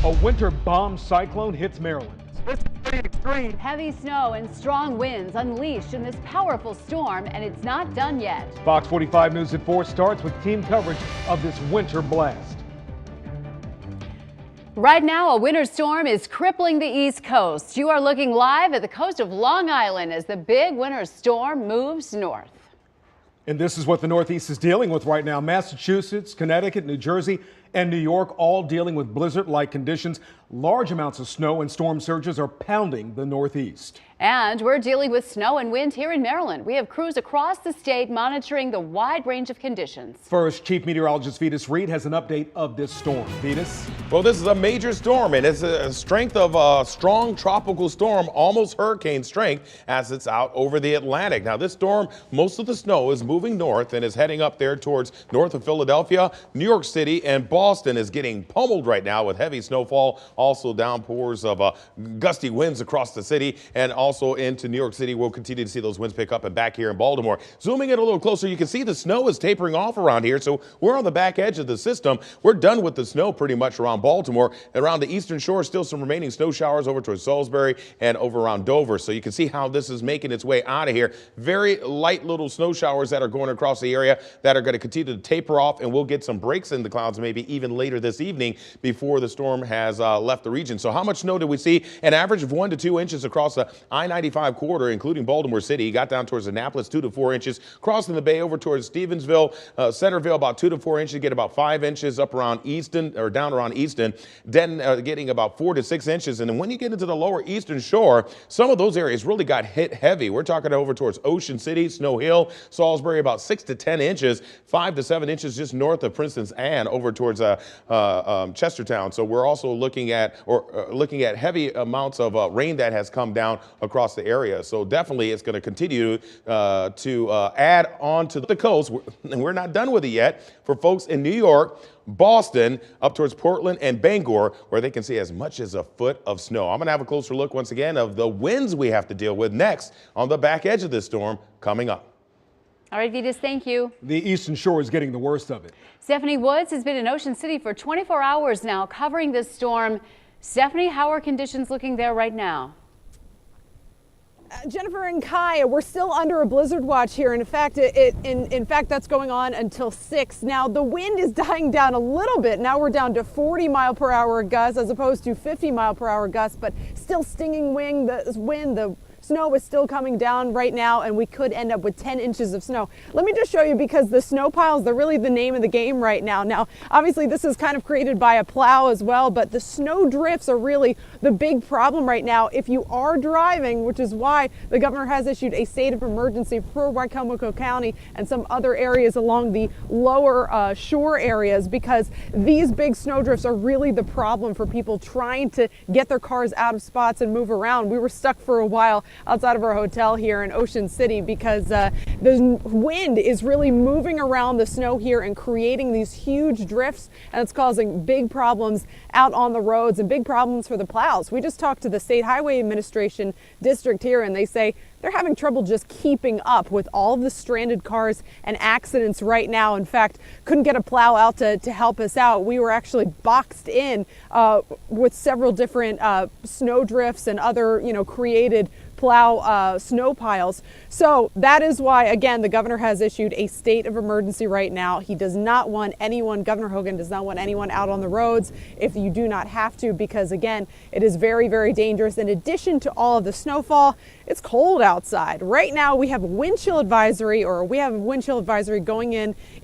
A winter bomb cyclone hits Maryland. It's pretty extreme. Heavy snow and strong winds unleashed in this powerful storm, and it's not done yet. Fox 45 News at 4 starts with team coverage of this winter blast. Right now, a winter storm is crippling the East Coast. You are looking live at the coast of Long Island as the big winter storm moves north. And this is what the Northeast is dealing with right now. Massachusetts, Connecticut, New Jersey, and New York all dealing with blizzard-like conditions. Large amounts of snow and storm surges are pounding the Northeast. And we're dealing with snow and wind here in Maryland. We have crews across the state monitoring the wide range of conditions. First, Chief Meteorologist Vetus Reed has an update of this storm. Vetus? Well, this is a major storm, and it's a strength of a strong tropical storm, almost hurricane strength, as it's out over the Atlantic. Now, this storm, most of the snow is moving north and is heading up there towards north of Philadelphia. New York City and Boston is getting pummeled right now with heavy snowfall, also downpours of gusty winds across the city, and also into New York City. We'll continue to see those winds pick up, and back here in Baltimore. Zooming in a little closer, you can see the snow is tapering off around here, so we're on the back edge of the system. We're done with the snow pretty much around Baltimore. Around the eastern shore, still some remaining snow showers over towards Salisbury and over around Dover. So you can see how this is making its way out of here. Very light little snow showers that are going across the area that are going to continue to taper off, and we'll get some breaks in the clouds maybe even later this evening before the storm has left the region. So how much snow did we see? An average of 1 to 2 inches across the I-95 corridor, including Baltimore City. Got down towards Annapolis, 2 to 4 inches. Crossing the bay over towards Stevensville, Centerville, about 2 to 4 inches. Get about 5 inches up around Easton, or down around Easton. Denton getting about 4 to 6 inches. And then when you get into the lower eastern shore, some of those areas really got hit heavy. We're talking over towards Ocean City, Snow Hill, Salisbury, about 6 to 10 inches, 5 to 7 inches just north of Princeton's and over towards Chestertown. So we're also looking at heavy amounts of rain that has come down across the area. So definitely it's going to continue to add on to the coast, and we're not done with it yet. For folks in New York, Boston, up towards Portland and Bangor, where they can see as much as a foot of snow. I'm going to have a closer look once again of the winds we have to deal with next on the back edge of this storm coming up. All right, Vetus, thank you. The eastern shore is getting the worst of it. Stephanie Woods has been in Ocean City for 24 hours now covering this storm. Stephanie, how are conditions looking there right now? Jennifer and Kai, we're still under a blizzard watch here. In fact, that's going on until 6. Now, the wind is dying down a little bit. Now we're down to 40 mile per hour gusts as opposed to 50 mile per hour gusts, but still stinging wind. The snow is still coming down right now, and we could end up with 10 inches of snow. Let me just show you, because the snow piles, they're really the name of the game right now. Now, obviously, this is kind of created by a plow as well, but the snow drifts are really the big problem right now. If you are driving, which is why the governor has issued a state of emergency for Wicomico County and some other areas along the lower shore areas, because these big snow drifts are really the problem for people trying to get their cars out of spots and move around. We were stuck for a while outside of our hotel here in Ocean City because the wind is really moving around the snow here and creating these huge drifts, and it's causing big problems out on the roads and big problems for the plows. We just talked to the State Highway Administration district here, and they say they're having trouble just keeping up with all of the stranded cars and accidents right now. In fact, couldn't get a plow out to help us out. We were actually boxed in with several different snow drifts and other, created plow snow piles. So that is why, again, the governor has issued a state of emergency right now. He does not want anyone, Governor Hogan does not want anyone out on the roads if you do not have to, because again, it is very, very dangerous. In addition to all of the snowfall, it's cold outside. Right now we have a wind chill advisory, going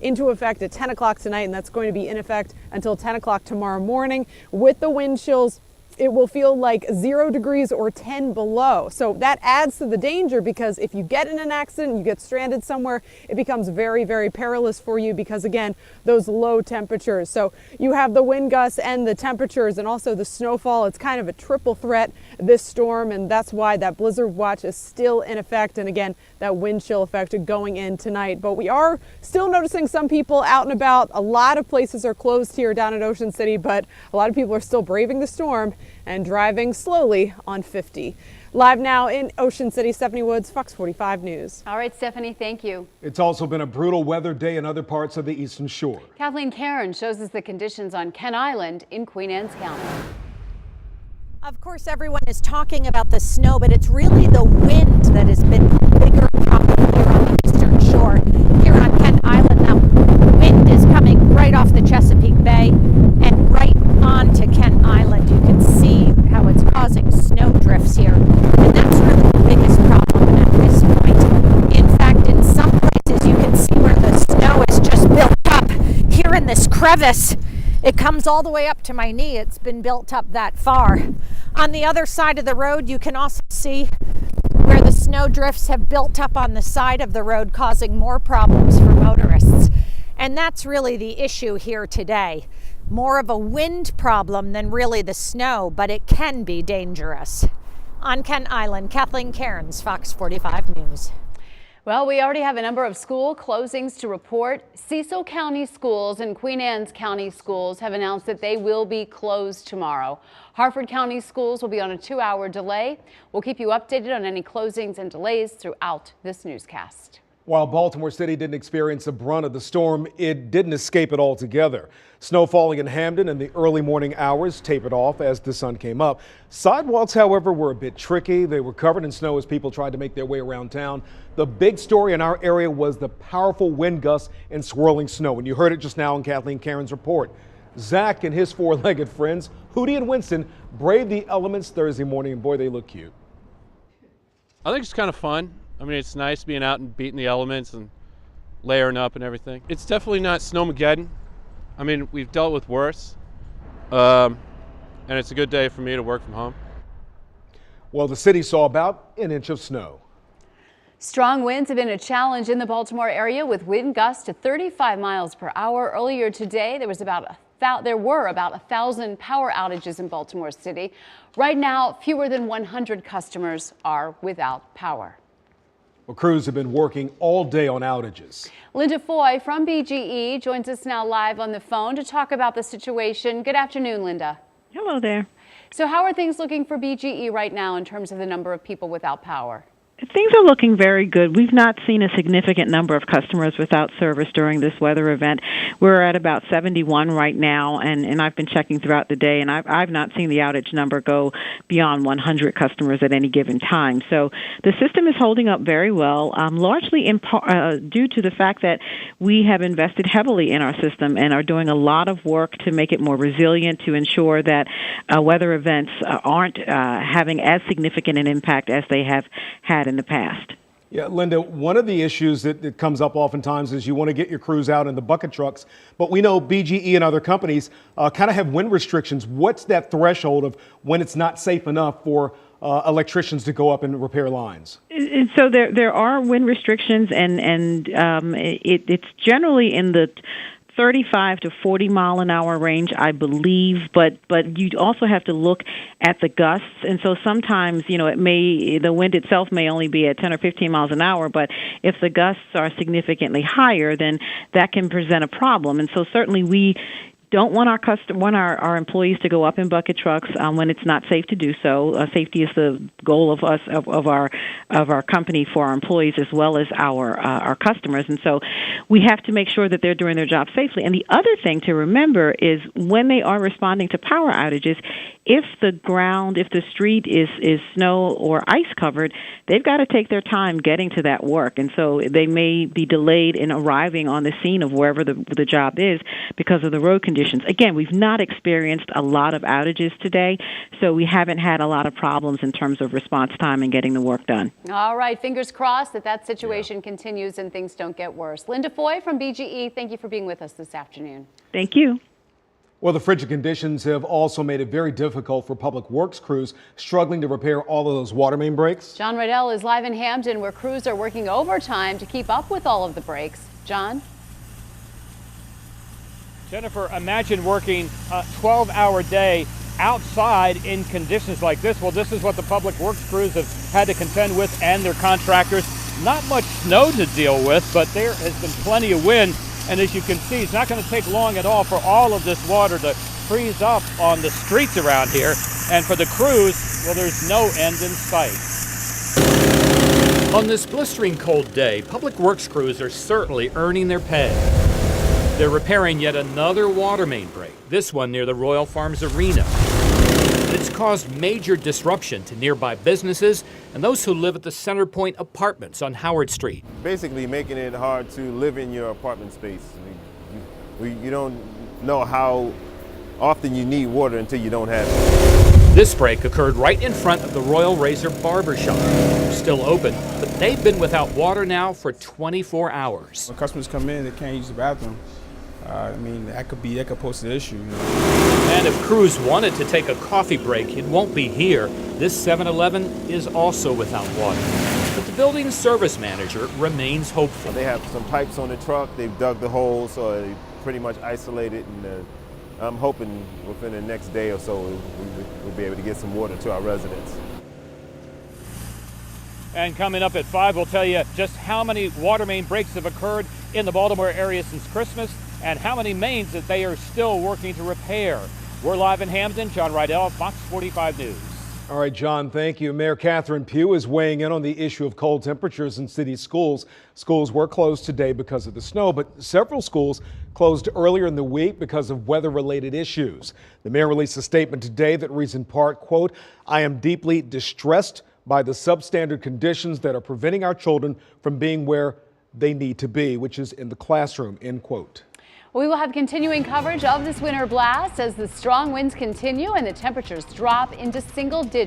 into effect at 10 o'clock tonight, and that's going to be in effect until 10 o'clock tomorrow morning. With the wind chills, it will feel like 0 degrees or 10 below. So that adds to the danger, because if you get in an accident, you get stranded somewhere, it becomes very, very perilous for you because, again, those low temperatures. So you have the wind gusts and the temperatures and also the snowfall. It's kind of a triple threat, this storm, and that's why that blizzard watch is still in effect. And again, that wind chill effect going in tonight. But we are still noticing some people out and about. A lot of places are closed here down at Ocean City, but a lot of people are still braving the storm and driving slowly on 50. Live now in Ocean City, Stephanie Woods, Fox 45 News. All right, Stephanie, thank you. It's also been a brutal weather day in other parts of the eastern shore. Kathleen Cairn shows us the conditions on Kent Island in Queen Anne's County. Of course, everyone is talking about the snow, but it's really the wind that has been the bigger problem here on the eastern shore. Here on Kent Island, now, wind is coming right off the Chesapeake Bay and right onto Kent Island. You can see how it's causing snow drifts here, and that's really the biggest problem at this point. In fact, in some places, you can see where the snow is just built up here in this crevice. It comes all the way up to my knee. It's been built up that far. On the other side of the road, you can also see where the snow drifts have built up on the side of the road, causing more problems for motorists. And that's really the issue here today. More of a wind problem than really the snow, but it can be dangerous. On Kent Island, Kathleen Cairns, Fox 45 News. Well, we already have a number of school closings to report. Cecil County Schools and Queen Anne's County Schools have announced that they will be closed tomorrow. Harford County Schools will be on a 2-hour delay. We'll keep you updated on any closings and delays throughout this newscast. While Baltimore City didn't experience the brunt of the storm, it didn't escape it altogether. Snow falling in Hamden in the early morning hours tapered off as the sun came up. Sidewalks, however, were a bit tricky. They were covered in snow as people tried to make their way around town. The big story in our area was the powerful wind gusts and swirling snow, and you heard it just now in Kathleen Cairns' report. Zach and his four-legged friends, Hootie and Winston, braved the elements Thursday morning, and boy, they look cute. I think it's kind of fun. I mean, it's nice being out and beating the elements and layering up and everything. It's definitely not Snowmageddon. I mean, we've dealt with worse. And it's a good day for me to work from home. Well, the city saw about an inch of snow. Strong winds have been a challenge in the Baltimore area with wind gusts to 35 miles per hour. Earlier today, there were about 1,000 power outages in Baltimore City. Right now, fewer than 100 customers are without power. Well, crews have been working all day on outages. Linda Foy from BGE joins us now live on the phone to talk about the situation. Good afternoon, Linda. Hello there. So how are things looking for BGE right now in terms of the number of people without power? Things are looking very good. We've not seen a significant number of customers without service during this weather event. We're at about 71 right now, and I've been checking throughout the day, and I've not seen the outage number go beyond 100 customers at any given time. So the system is holding up very well, largely due to the fact that we have invested heavily in our system and are doing a lot of work to make it more resilient, to ensure that weather events aren't having as significant an impact as they have had in the past. Yeah, Linda, one of the issues that comes up oftentimes is you want to get your crews out in the bucket trucks, but we know BGE and other companies kind of have wind restrictions. What's that threshold of when it's not safe enough for electricians to go up and repair lines? So there are wind restrictions, and it's generally in the 35 to 40 mile an hour range, I believe, but you also have to look at the gusts, and so sometimes, the wind itself may only be at 10 or 15 miles an hour, but if the gusts are significantly higher, then that can present a problem. And so certainly we don't want our employees to go up in bucket trucks when it's not safe to do so. Safety is the goal of us of our company for our employees as well as our customers, and so we have to make sure that they're doing their job safely. And the other thing to remember is when they are responding to power outages, if the street is snow or ice covered, they've got to take their time getting to that work, and so they may be delayed in arriving on the scene of wherever the job is because of the road conditions. Again, we've not experienced a lot of outages today, so we haven't had a lot of problems in terms of response time and getting the work done. All right, fingers crossed that situation continues and things don't get worse. Linda Foy from BGE, thank you for being with us this afternoon. Thank you. Well, the frigid conditions have also made it very difficult for public works crews struggling to repair all of those water main breaks. John Riddell is live in Hamden, where crews are working overtime to keep up with all of the breaks. John? Jennifer, imagine working a 12-hour day outside in conditions like this. Well, this is what the public works crews have had to contend with and their contractors. Not much snow to deal with, but there has been plenty of wind. And as you can see, it's not going to take long at all for all of this water to freeze up on the streets around here. And for the crews, well, there's no end in sight. On this blistering cold day, public works crews are certainly earning their pay. They're repairing yet another water main break, this one near the Royal Farms Arena. It's caused major disruption to nearby businesses and those who live at the Center Point Apartments on Howard Street. Basically making it hard to live in your apartment space. You don't know how often you need water until you don't have it. This break occurred right in front of the Royal Razor Barber Shop. They're still open, but they've been without water now for 24 hours. When customers come in, they can't use the bathroom. That could pose an issue. And if crews wanted to take a coffee break, it won't be here. This 7-Eleven is also without water. But the building service manager remains hopeful. They have some pipes on the truck. They've dug the holes, so they pretty much isolated. And I'm hoping within the next day or so we'll be able to get some water to our residents. And coming up at 5, we'll tell you just how many water main breaks have occurred in the Baltimore area since Christmas and how many mains that they are still working to repair. We're live in Hamden. John Rydell, Fox 45 News. All right, John, thank you. Mayor Catherine Pugh is weighing in on the issue of cold temperatures in city schools. Schools were closed today because of the snow, but several schools closed earlier in the week because of weather-related issues. The mayor released a statement today that reads in part, quote, "I am deeply distressed by the substandard conditions that are preventing our children from being where they need to be, which is in the classroom," end quote. We will have continuing coverage of this winter blast as the strong winds continue and the temperatures drop into single digits.